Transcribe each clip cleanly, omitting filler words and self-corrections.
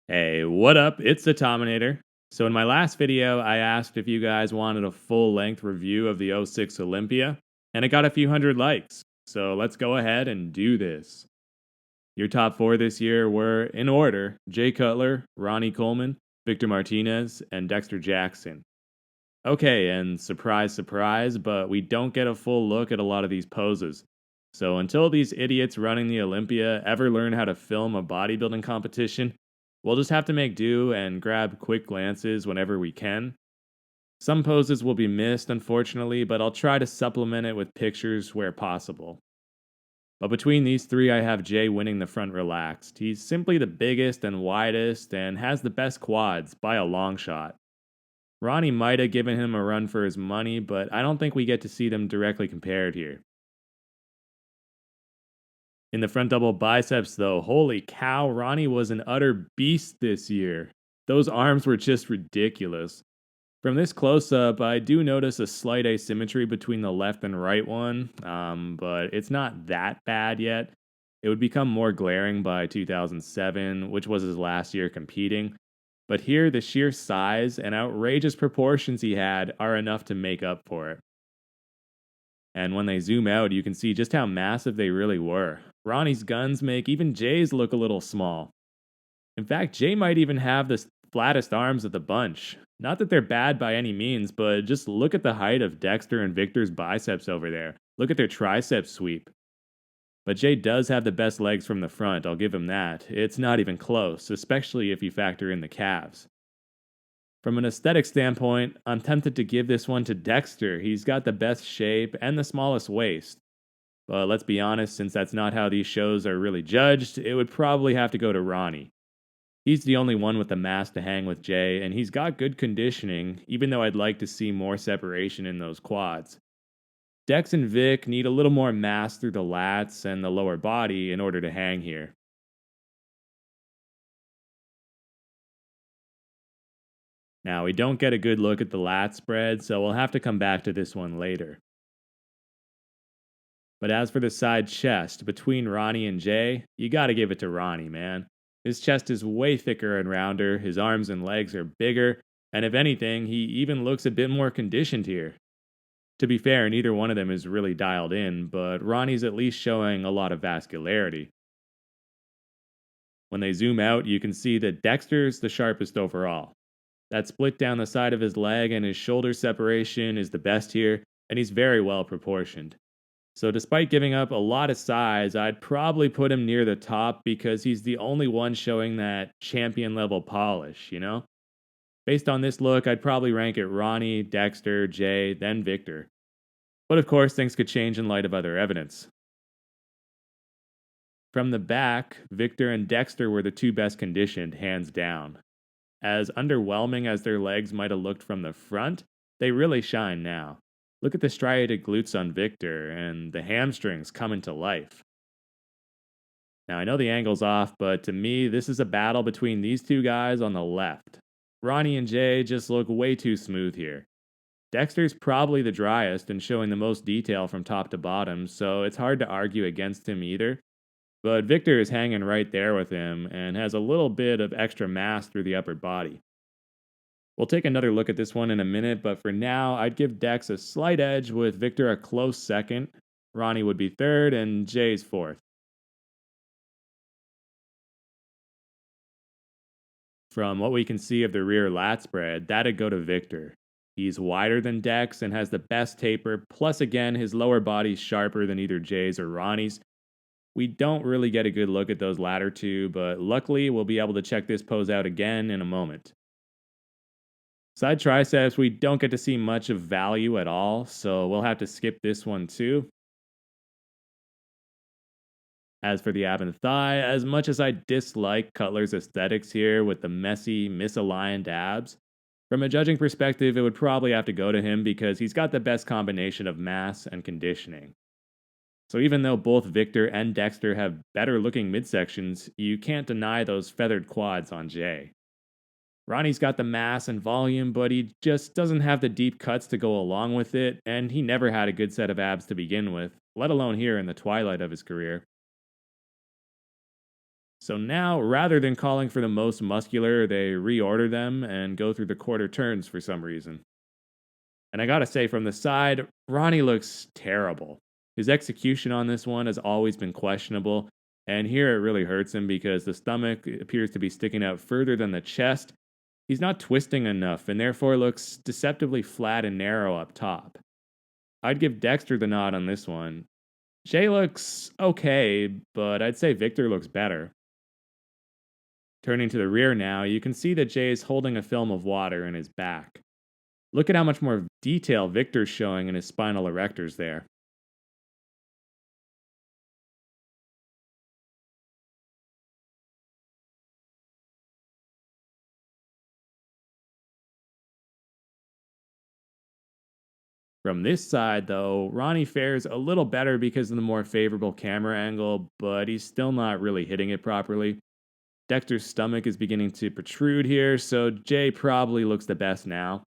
Hey, what up? It's the Tominator. So, in my last video, I asked if you guys wanted a full length review of the '06 Olympia, and it got a few hundred likes. So, let's go ahead and do this. Your top four this year were, in order, Jay Cutler, Ronnie Coleman, Victor Martinez, and Dexter Jackson. Okay, and surprise, surprise, but we don't get a full look at a lot of these poses. So, until these idiots running the Olympia ever learn how to film a bodybuilding competition, we'll just have to make do and grab quick glances whenever we can. Some poses will be missed, unfortunately, but I'll try to supplement it with pictures where possible. But between these three, I have Jay winning the front relaxed. He's simply the biggest and widest and has the best quads by a long shot. Ronnie might have given him a run for his money, but I don't think we get to see them directly compared here. In the front double biceps, though, holy cow, Ronnie was an utter beast this year. Those arms were just ridiculous. From this close up, I do notice a slight asymmetry between the left and right one, but it's not that bad yet. It would become more glaring by 2007, which was his last year competing. But here, the sheer size and outrageous proportions he had are enough to make up for it. And when they zoom out, you can see just how massive they really were. Ronnie's guns make even Jay's look a little small. In fact, Jay might even have the flattest arms of the bunch. Not that they're bad by any means, but just look at the height of Dexter and Victor's biceps over there. Look at their tricep sweep. But Jay does have the best legs from the front, I'll give him that. It's not even close, especially if you factor in the calves. From an aesthetic standpoint, I'm tempted to give this one to Dexter. He's got the best shape and the smallest waist. But let's be honest, since that's not how these shows are really judged, it would probably have to go to Ronnie. He's the only one with the mass to hang with Jay, and he's got good conditioning, even though I'd like to see more separation in those quads. Dex and Vic need a little more mass through the lats and the lower body in order to hang here. Now, we don't get a good look at the lat spread, so we'll have to come back to this one later. But as for the side chest, between Ronnie and Jay, you gotta give it to Ronnie, man. His chest is way thicker and rounder, his arms and legs are bigger, and if anything, he even looks a bit more conditioned here. To be fair, neither one of them is really dialed in, but Ronnie's at least showing a lot of vascularity. When they zoom out, you can see that Dexter's the sharpest overall. That split down the side of his leg and his shoulder separation is the best here, and he's very well proportioned. So, despite giving up a lot of size, I'd probably put him near the top because he's the only one showing that champion level polish, you know? Based on this look, I'd probably rank it Ronnie, Dexter, Jay, then Victor. But of course, things could change in light of other evidence. From the back, Victor and Dexter were the two best conditioned, hands down. As underwhelming as their legs might have looked from the front, they really shine now. Look at the striated glutes on Victor, and the hamstrings coming to life. Now, I know the angle's off, but to me, this is a battle between these two guys on the left. Ronnie and Jay just look way too smooth here. Dexter's probably the driest and showing the most detail from top to bottom, so it's hard to argue against him either. But Victor is hanging right there with him and has a little bit of extra mass through the upper body. We'll take another look at this one in a minute, but for now, I'd give Dex a slight edge with Victor a close second. Ronnie would be third, and Jay's fourth. From what we can see of the rear lat spread, that'd go to Victor. He's wider than Dex and has the best taper, plus again, his lower body's sharper than either Jay's or Ronnie's. We don't really get a good look at those latter two, but luckily we'll be able to check this pose out again in a moment. Side triceps, we don't get to see much of value at all, so we'll have to skip this one too. As for the ab and thigh, as much as I dislike Cutler's aesthetics here with the messy, misaligned abs, from a judging perspective, it would probably have to go to him because he's got the best combination of mass and conditioning. So even though both Victor and Dexter have better looking midsections, you can't deny those feathered quads on Jay. Ronnie's got the mass and volume, but he just doesn't have the deep cuts to go along with it, and he never had a good set of abs to begin with, let alone here in the twilight of his career. So now, rather than calling for the most muscular, they reorder them and go through the quarter turns for some reason. And I gotta say, from the side, Ronnie looks terrible. His execution on this one has always been questionable, and here it really hurts him because the stomach appears to be sticking out further than the chest. He's not twisting enough and therefore looks deceptively flat and narrow up top. I'd give Dexter the nod on this one. Jay looks okay, but I'd say Victor looks better. Turning to the rear now, you can see that Jay is holding a film of water in his back. Look at how much more detail Victor's showing in his spinal erectors there. From this side, though, Ronnie fares a little better because of the more favorable camera angle, but he's still not really hitting it properly. Dexter's stomach is beginning to protrude here, so Jay probably looks the best now.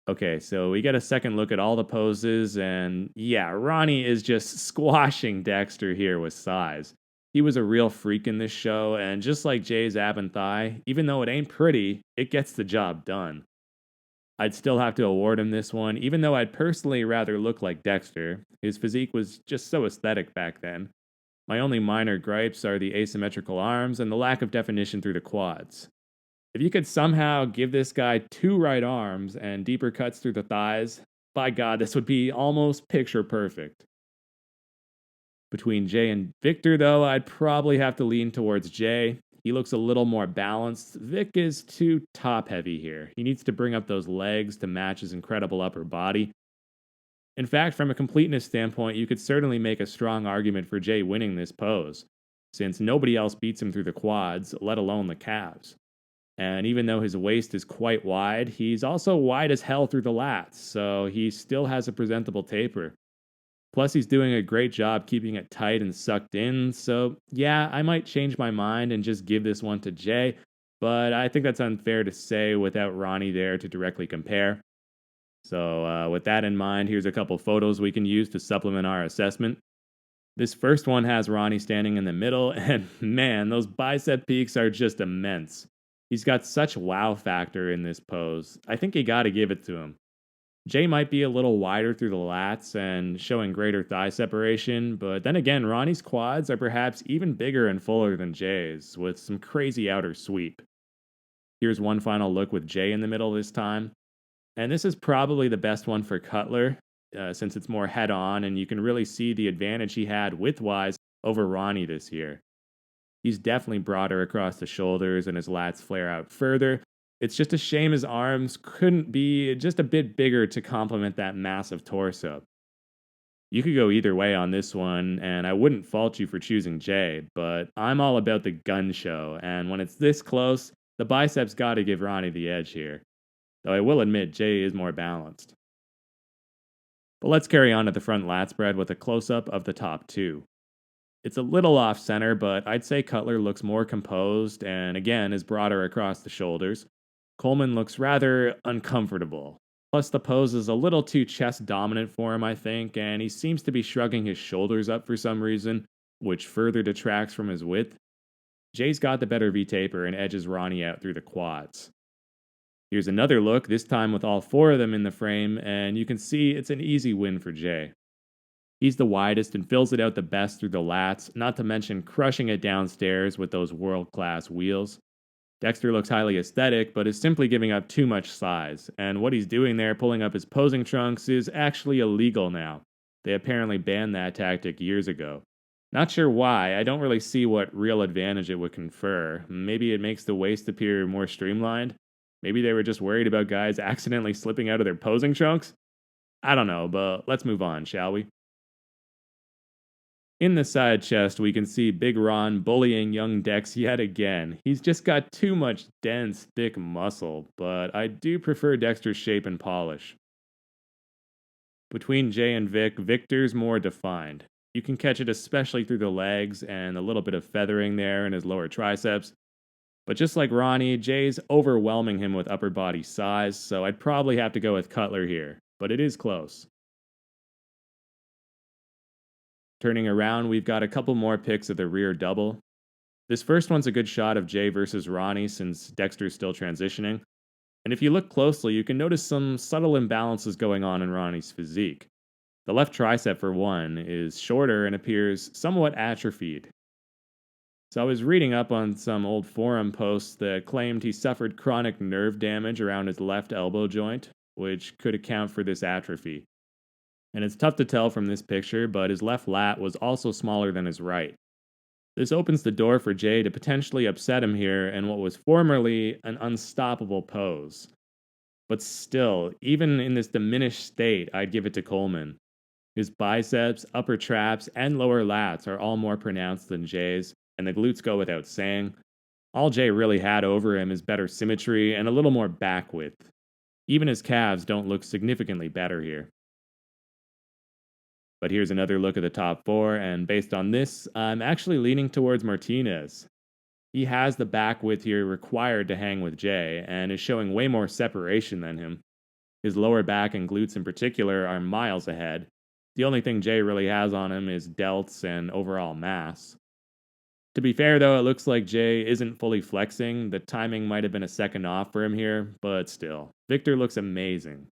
Okay, so we get a second look at all the poses, and yeah, Ronnie is just squashing Dexter here with size. He was a real freak in this show, and just like Jay's ab and thigh, even though it ain't pretty, it gets the job done. I'd still have to award him this one, even though I'd personally rather look like Dexter. His physique was just so aesthetic back then. My only minor gripes are the asymmetrical arms and the lack of definition through the quads. If you could somehow give this guy two right arms and deeper cuts through the thighs, by God, this would be almost picture perfect. Between Jay and Victor, though, I'd probably have to lean towards Jay. He looks a little more balanced. Vic is too top heavy here. He needs to bring up those legs to match his incredible upper body. In fact, from a completeness standpoint, you could certainly make a strong argument for Jay winning this pose, since nobody else beats him through the quads, let alone the calves. And even though his waist is quite wide, he's also wide as hell through the lats, so he still has a presentable taper. Plus, he's doing a great job keeping it tight and sucked in, so yeah, I might change my mind and just give this one to Jay, but I think that's unfair to say without Ronnie there to directly compare. So, with that in mind, here's a couple photos we can use to supplement our assessment. This first one has Ronnie standing in the middle, and man, those bicep peaks are just immense. He's got such wow factor in this pose. I think you gotta give it to him. Jay might be a little wider through the lats and showing greater thigh separation, but then again, Ronnie's quads are perhaps even bigger and fuller than Jay's, with some crazy outer sweep. Here's one final look with Jay in the middle this time. And this is probably the best one for Cutler, since it's more head on and you can really see the advantage he had width wise over Ronnie this year. He's definitely broader across the shoulders and his lats flare out further. It's just a shame his arms couldn't be just a bit bigger to complement that massive torso. You could go either way on this one, and I wouldn't fault you for choosing Jay, but I'm all about the gun show, and when it's this close, the biceps gotta give Ronnie the edge here. Though I will admit Jay is more balanced. But let's carry on to the front lat spread with a close up of the top two. It's a little off center, but I'd say Cutler looks more composed and again is broader across the shoulders. Coleman looks rather uncomfortable. Plus, the pose is a little too chest dominant for him, I think, and he seems to be shrugging his shoulders up for some reason, which further detracts from his width. Jay's got the better V taper and edges Ronnie out through the quads. Here's another look, this time with all four of them in the frame, and you can see it's an easy win for Jay. He's the widest and fills it out the best through the lats, not to mention crushing it downstairs with those world-class wheels. Dexter looks highly aesthetic, but is simply giving up too much size, and what he's doing there, pulling up his posing trunks, is actually illegal now. They apparently banned that tactic years ago. Not sure why, I don't really see what real advantage it would confer. Maybe it makes the waist appear more streamlined? Maybe they were just worried about guys accidentally slipping out of their posing trunks? I don't know, but let's move on, shall we? In the side chest, we can see Big Ron bullying young Dex yet again. He's just got too much dense, thick muscle, but I do prefer Dexter's shape and polish. Between Jay and Vic, Victor's more defined. You can catch it especially through the legs and a little bit of feathering there in his lower triceps. But just like Ronnie, Jay's overwhelming him with upper body size, so I'd probably have to go with Cutler here, but it is close. Turning around, we've got a couple more pics of the rear double. This first one's a good shot of Jay versus Ronnie since Dexter's still transitioning. And if you look closely, you can notice some subtle imbalances going on in Ronnie's physique. The left tricep, for one, is shorter and appears somewhat atrophied. So I was reading up on some old forum posts that claimed he suffered chronic nerve damage around his left elbow joint, which could account for this atrophy. And it's tough to tell from this picture, but his left lat was also smaller than his right. This opens the door for Jay to potentially upset him here in what was formerly an unstoppable pose. But still, even in this diminished state, I'd give it to Coleman. His biceps, upper traps, and lower lats are all more pronounced than Jay's, and the glutes go without saying. All Jay really had over him is better symmetry and a little more back width. Even his calves don't look significantly better here. But here's another look at the top four, and based on this, I'm actually leaning towards Martinez. He has the back width here required to hang with Jay, and is showing way more separation than him. His lower back and glutes in particular are miles ahead. The only thing Jay really has on him is delts and overall mass. To be fair though, it looks like Jay isn't fully flexing. The timing might have been a second off for him here, but still. Victor looks amazing.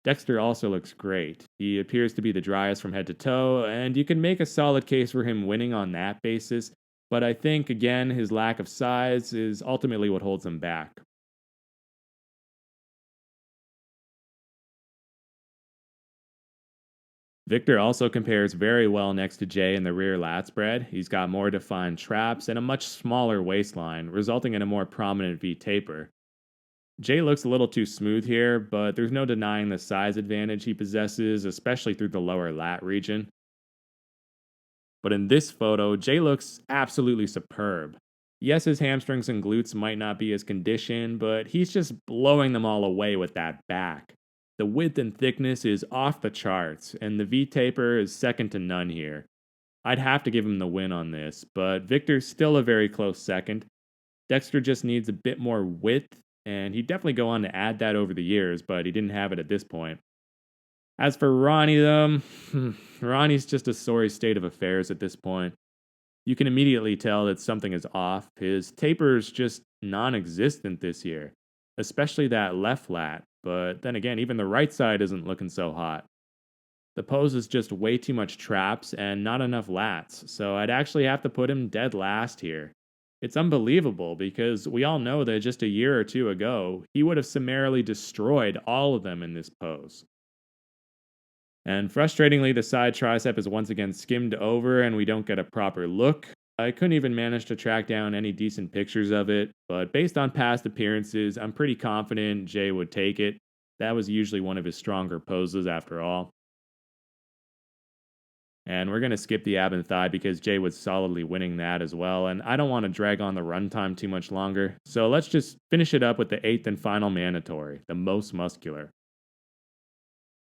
Dexter also looks great. He appears to be the driest from head to toe, and you can make a solid case for him winning on that basis, but I think, again, his lack of size is ultimately what holds him back. Victor also compares very well next to Jay in the rear lat spread. He's got more defined traps and a much smaller waistline, resulting in a more prominent V taper. Jay looks a little too smooth here, but there's no denying the size advantage he possesses, especially through the lower lat region. But in this photo, Jay looks absolutely superb. Yes, his hamstrings and glutes might not be as conditioned, but he's just blowing them all away with that back. The width and thickness is off the charts, and the V taper is second to none here. I'd have to give him the win on this, but Victor's still a very close second. Dexter just needs a bit more width, and he'd definitely go on to add that over the years, but he didn't have it at this point. As for Ronnie, though, Ronnie's just a sorry state of affairs at this point. You can immediately tell that something is off. His taper's just non existent this year, especially that left lat, but then again, even the right side isn't looking so hot. The pose is just way too much traps and not enough lats, so I'd actually have to put him dead last here. It's unbelievable because we all know that just a year or two ago, he would have summarily destroyed all of them in this pose. And frustratingly, the side tricep is once again skimmed over and we don't get a proper look. I couldn't even manage to track down any decent pictures of it, but based on past appearances, I'm pretty confident Jay would take it. That was usually one of his stronger poses after all. And we're going to skip the ab and thigh because Jay was solidly winning that as well, and I don't want to drag on the runtime too much longer. So let's just finish it up with the eighth and final mandatory, the most muscular.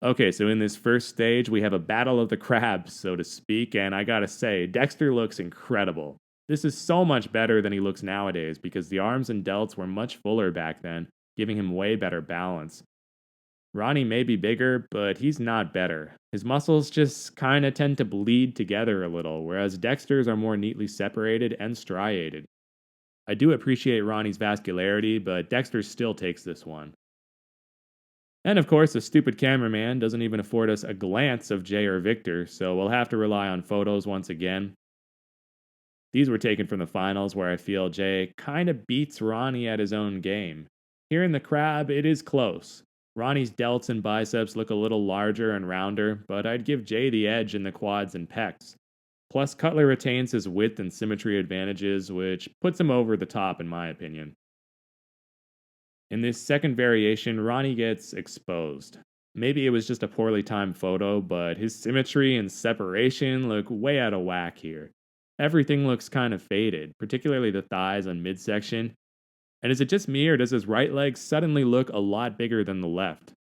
Okay, so in this first stage, we have a battle of the crabs, so to speak, and I gotta say, Dexter looks incredible. This is so much better than he looks nowadays because the arms and delts were much fuller back then, giving him way better balance. Ronnie may be bigger, but he's not better. His muscles just kinda tend to bleed together a little, whereas Dexter's are more neatly separated and striated. I do appreciate Ronnie's vascularity, but Dexter still takes this one. And of course, the stupid cameraman doesn't even afford us a glance of Jay or Victor, so we'll have to rely on photos once again. These were taken from the finals where I feel Jay kinda beats Ronnie at his own game. Here in the crab, it is close. Ronnie's delts and biceps look a little larger and rounder, but I'd give Jay the edge in the quads and pecs. Plus, Cutler retains his width and symmetry advantages, which puts him over the top in my opinion. In this second variation, Ronnie gets exposed. Maybe it was just a poorly timed photo, but his symmetry and separation look way out of whack here. Everything looks kind of faded, particularly the thighs and midsection. And is it just me or does his right leg suddenly look a lot bigger than the left?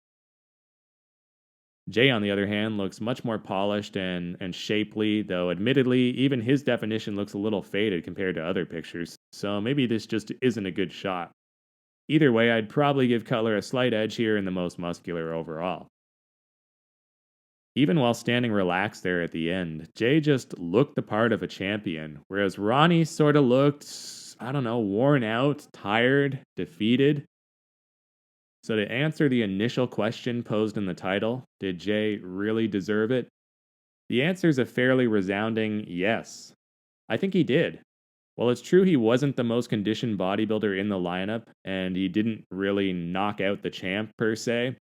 Jay, on the other hand, looks much more polished and shapely, though admittedly, even his definition looks a little faded compared to other pictures, so maybe this just isn't a good shot. Either way, I'd probably give Cutler a slight edge here in the most muscular overall. Even while standing relaxed there at the end, Jay just looked the part of a champion, whereas Ronnie sort of looked, I don't know, worn out, tired, defeated. So, to answer the initial question posed in the title, did Jay really deserve it? The answer is a fairly resounding yes. I think he did. While it's true he wasn't the most conditioned bodybuilder in the lineup, and he didn't really knock out the champ per se,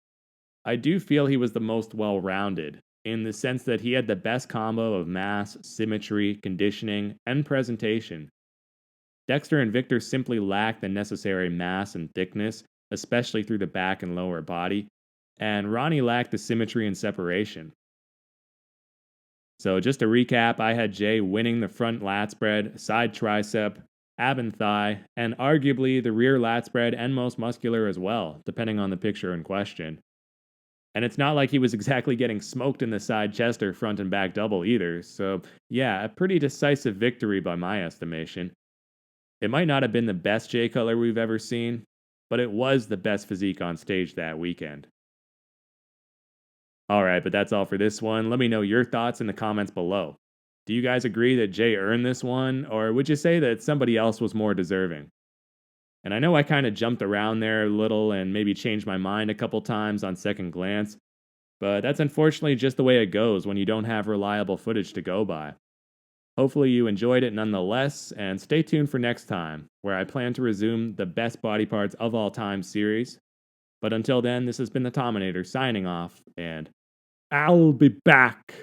I do feel he was the most well rounded, in the sense that he had the best combo of mass, symmetry, conditioning, and presentation. Dexter and Victor simply lacked the necessary mass and thickness, especially through the back and lower body, and Ronnie lacked the symmetry and separation. So, just to recap, I had Jay winning the front lat spread, side tricep, ab and thigh, and arguably the rear lat spread and most muscular as well, depending on the picture in question. And it's not like he was exactly getting smoked in the side chest or front and back double either, so yeah, a pretty decisive victory by my estimation. It might not have been the best Jay Cutler we've ever seen, but it was the best physique on stage that weekend. Alright, but that's all for this one. Let me know your thoughts in the comments below. Do you guys agree that Jay earned this one, or would you say that somebody else was more deserving? And I know I kind of jumped around there a little and maybe changed my mind a couple times on second glance, but that's unfortunately just the way it goes when you don't have reliable footage to go by. Hopefully you enjoyed it nonetheless, and stay tuned for next time, where I plan to resume the Best Body Parts of All Time series. But until then, this has been the Tominator signing off, and I'll be back.